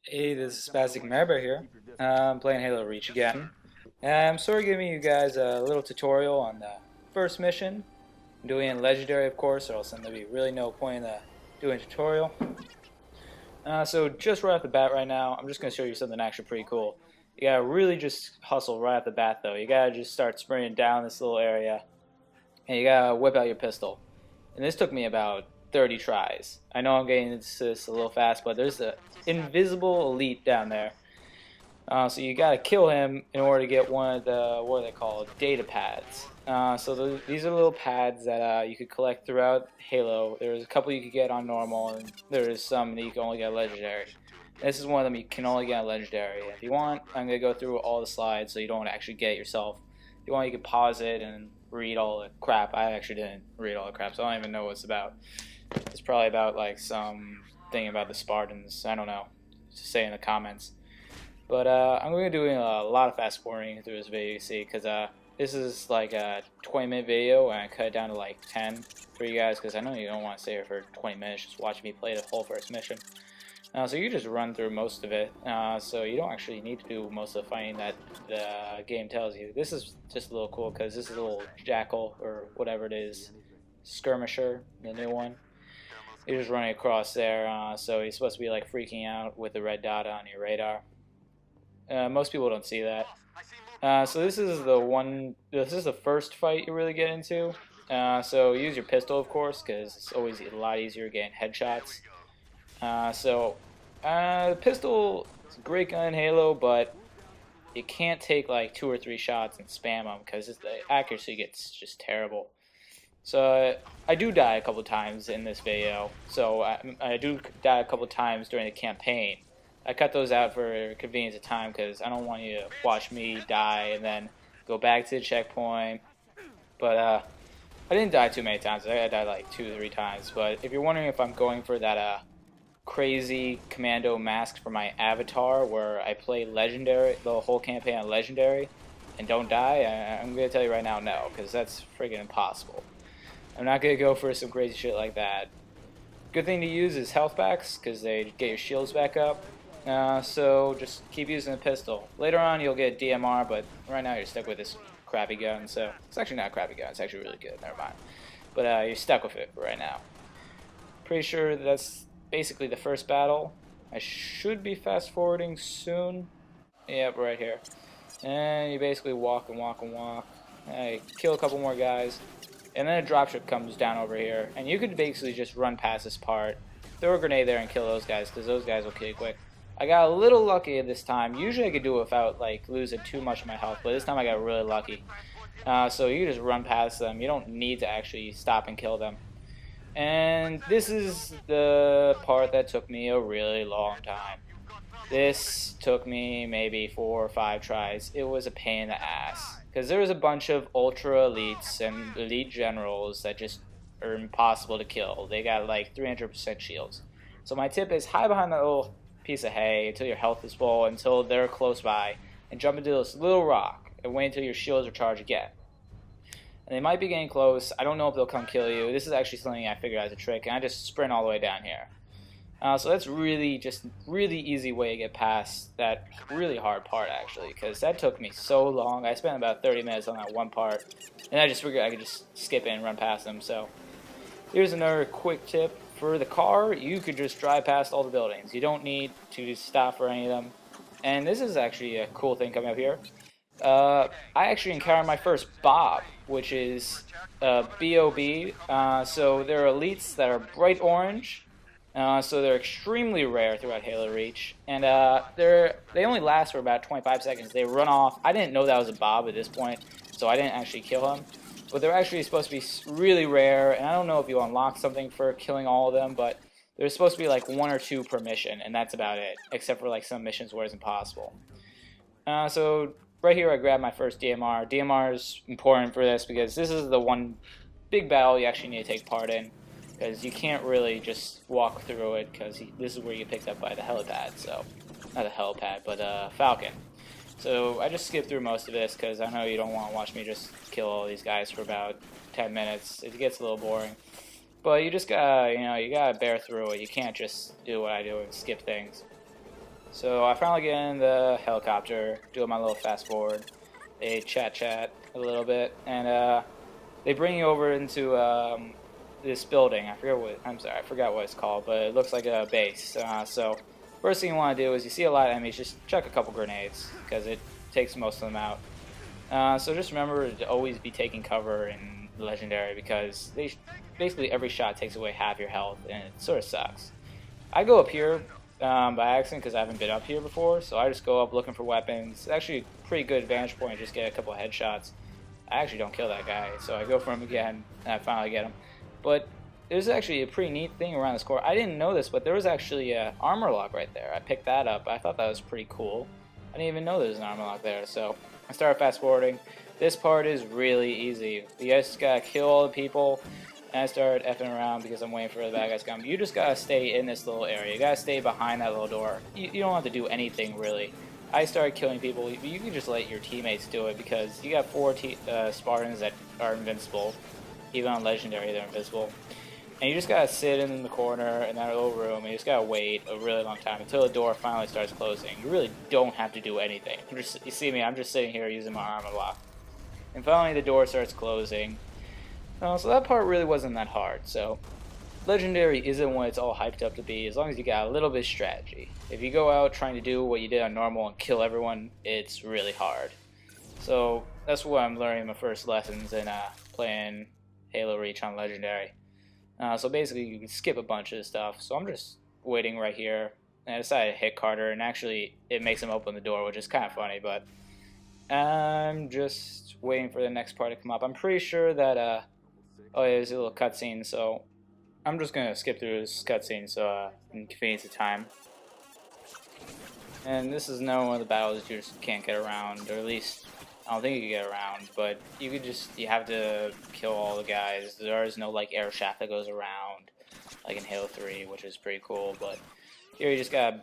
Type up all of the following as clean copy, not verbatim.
Hey, this is SPASTIC MerBear here. I'm playing Halo Reach again. I'm sort of giving you guys a little tutorial on the first mission. I'm doing it in Legendary, of course, or else there'll be really no point in doing a tutorial. So just right off the bat right now, I'm just going to show you something actually pretty cool. You gotta really just hustle right off the bat though. You gotta just start spraying down this little area, and you gotta whip out your pistol. And this took me about 30 tries. I know I'm getting into this a little fast, but there's an invisible elite down there. So you gotta kill him in order to get one of the, what are they called, data pads. These are little pads that you could collect throughout Halo. There's a couple you could get on normal, and there's some that you can only get legendary. This is one of them you can only get legendary. If you want, I'm gonna go through all the slides so you don't actually get it yourself. If you want, you can pause it and read all the crap. I actually didn't read all the crap, so I don't even know what it's about. It's probably about like some thing about the Spartans. I don't know. Just say in the comments. But I'm going to be doing a lot of fast forwarding through this video, you see, because this is like a 20-minute video, and I cut it down to like 10 for you guys, because I know you don't want to stay here for 20 minutes just watching me play the whole first mission. So you just run through most of it, so you don't actually need to do most of the fighting that the game tells you. This is just a little cool, because this is a little jackal, or whatever it is, skirmisher, the new one. You're just running across there, so he's supposed to be like freaking out with the red dot on your radar. Most people don't see that. So this is the one. This is the first fight you really get into. So use your pistol, of course, because it's always a lot easier getting headshots. The pistol is a great gun in Halo, but you can't take like 2 or 3 shots and spam them because the accuracy gets just terrible. So I do die a couple times in this video. So I do die a couple times during the campaign. I cut those out for convenience of time because I don't want you to watch me die and then go back to the checkpoint. But I didn't die too many times. I died like 2 or 3 times. But if you're wondering if I'm going for that crazy commando mask for my avatar where I play legendary, the whole campaign on legendary, and don't die, I'm going to tell you right now no, because that's friggin' impossible. I'm not going to go for some crazy shit like that. Good thing to use is health packs because they get your shields back up. So just keep using the pistol. Later on you'll get DMR, but right now you're stuck with this crappy gun. So it's actually not a crappy gun, it's actually really good, never mind. But you're stuck with it for right now. Pretty sure that's basically the first battle. I should be fast forwarding soon. Yep, right here. And you basically walk and walk and walk. Kill a couple more guys. And then a dropship comes down over here. And you could basically just run past this part, throw a grenade there and kill those guys, because those guys will kill you quick. I got a little lucky this time. Usually I could do it without like losing too much of my health, but this time I got really lucky. So you just run past them. You don't need to actually stop and kill them. And this is the part that took me a really long time. This took me maybe 4 or 5 tries. It was a pain in the ass. Because there was a bunch of ultra elites and elite generals that just are impossible to kill. They got like 300% shields. So my tip is hide behind that little piece of hay until your health is full, until they're close by, and jump into this little rock and wait until your shields are charged again. And they might be getting close. I don't know if they'll come kill you. This is actually something I figured out as a trick, and I just sprint all the way down here. So that's really easy way to get past that really hard part, actually, because that took me so long. I spent about 30 minutes on that one part, and I just figured I could just skip it and run past them. So here's another quick tip. For the car, you could just drive past all the buildings. You don't need to stop for any of them. And this is actually a cool thing coming up here. I actually encountered my first Bob, which is BOB. So they're elites that are bright orange. So they're extremely rare throughout Halo Reach, and they only last for about 25 seconds. They run off. I didn't know that was a Bob at this point, so I didn't actually kill him. But they're actually supposed to be really rare, and I don't know if you unlock something for killing all of them, but there's supposed to be like 1 or 2 per mission, and that's about it, except for like some missions where it's impossible. So right here I grabbed my first DMR. DMR is important for this because this is the one big battle you actually need to take part in. Because you can't really just walk through it, because this is where you get picked up by the helipad, so, not a helipad, but a Falcon. So I just skipped through most of this, because I know you don't want to watch me just kill all these guys for about 10 minutes. It gets a little boring. But you just gotta, you gotta bear through it. You can't just do what I do and skip things. So I finally get in the helicopter, doing my little fast forward. They chat a little bit, and they bring you over into this building. I forgot what it's called, but it looks like a base. So first thing you want to do is you see a lot of enemies, just chuck a couple grenades because it takes most of them out. So just remember to always be taking cover in Legendary because basically every shot takes away half your health, and it sort of sucks. I go up here by accident because I haven't been up here before, so I just go up looking for weapons. It's actually a pretty good vantage point, just get a couple of headshots. I actually don't kill that guy, so I go for him again, and I finally get him. But there's actually a pretty neat thing around this core. I didn't know this, but there was actually an armor lock right there. I picked that up. I thought that was pretty cool. I didn't even know there was an armor lock there, so I started fast forwarding. This part is really easy. You guys just gotta kill all the people, and I started effing around because I'm waiting for the bad guys to come. You just gotta stay in this little area. You gotta stay behind that little door. You don't have to do anything really. I started killing people. You can just let your teammates do it because you got 4 Spartans that are invincible. Even on Legendary, they're invincible. And you just gotta sit in the corner in that little room, and you just gotta wait a really long time until the door finally starts closing. You really don't have to do anything. You see me, I'm just sitting here using my armor lock. And finally the door starts closing. So that part really wasn't that hard. So Legendary isn't what it's all hyped up to be, as long as you got a little bit of strategy. If you go out trying to do what you did on normal and kill everyone, it's really hard. So that's what I'm learning my first lessons in playing Halo Reach on Legendary. So basically you can skip a bunch of stuff. So I'm just waiting right here. And I decided to hit Carter, and actually it makes him open the door, which is kind of funny, but I'm just waiting for the next part to come up. I'm pretty sure that, oh yeah, there's a little cutscene, so I'm just going to skip through this cutscene so in convenience of time. And this is another one of the battles you just can't get around, or at least I don't think you can get around, but you have to kill all the guys. There is no like air shaft that goes around like in Halo 3, which is pretty cool, but here you just gotta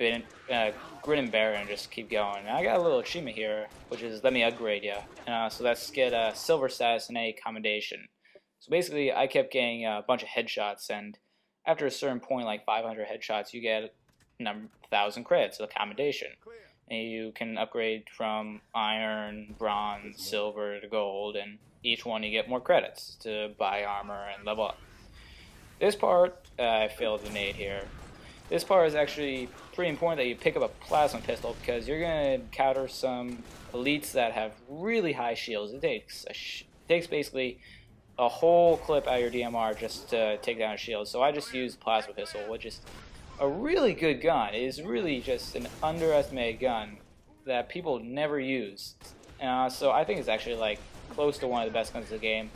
grin and bear and just keep going. And I got a little achievement here, which is let me upgrade you. So that's get a silver status and a commendation. So basically I kept getting a bunch of headshots, and after a certain point, like 500 headshots, you get 1,000 credits, a commendation. And you can upgrade from iron, bronze, silver to gold, and each one you get more credits to buy armor and level up. This part, I failed to nade here. This part is actually pretty important that you pick up a plasma pistol because you're going to encounter some elites that have really high shields. It takes basically a whole clip out of your DMR just to take down a shield. So I just used plasma pistol, which is a really good gun. It is really just an underestimated gun that people never use. So I think it's actually like close to one of the best guns in the game.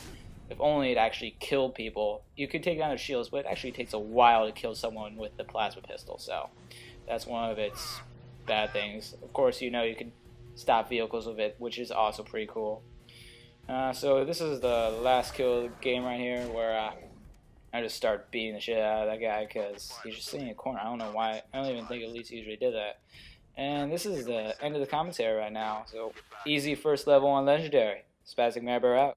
If only it actually killed people. You could take down their shields, but it actually takes a while to kill someone with the plasma pistol. So that's one of its bad things. Of course, you know you can stop vehicles with it, which is also pretty cool. So this is the last kill of the game right here, where I just start beating the shit out of that guy because he's just sitting in a corner. I don't know why. I don't even think elites usually did that. And this is the end of the commentary right now. So easy first level on Legendary. SPASTIC MerBear out.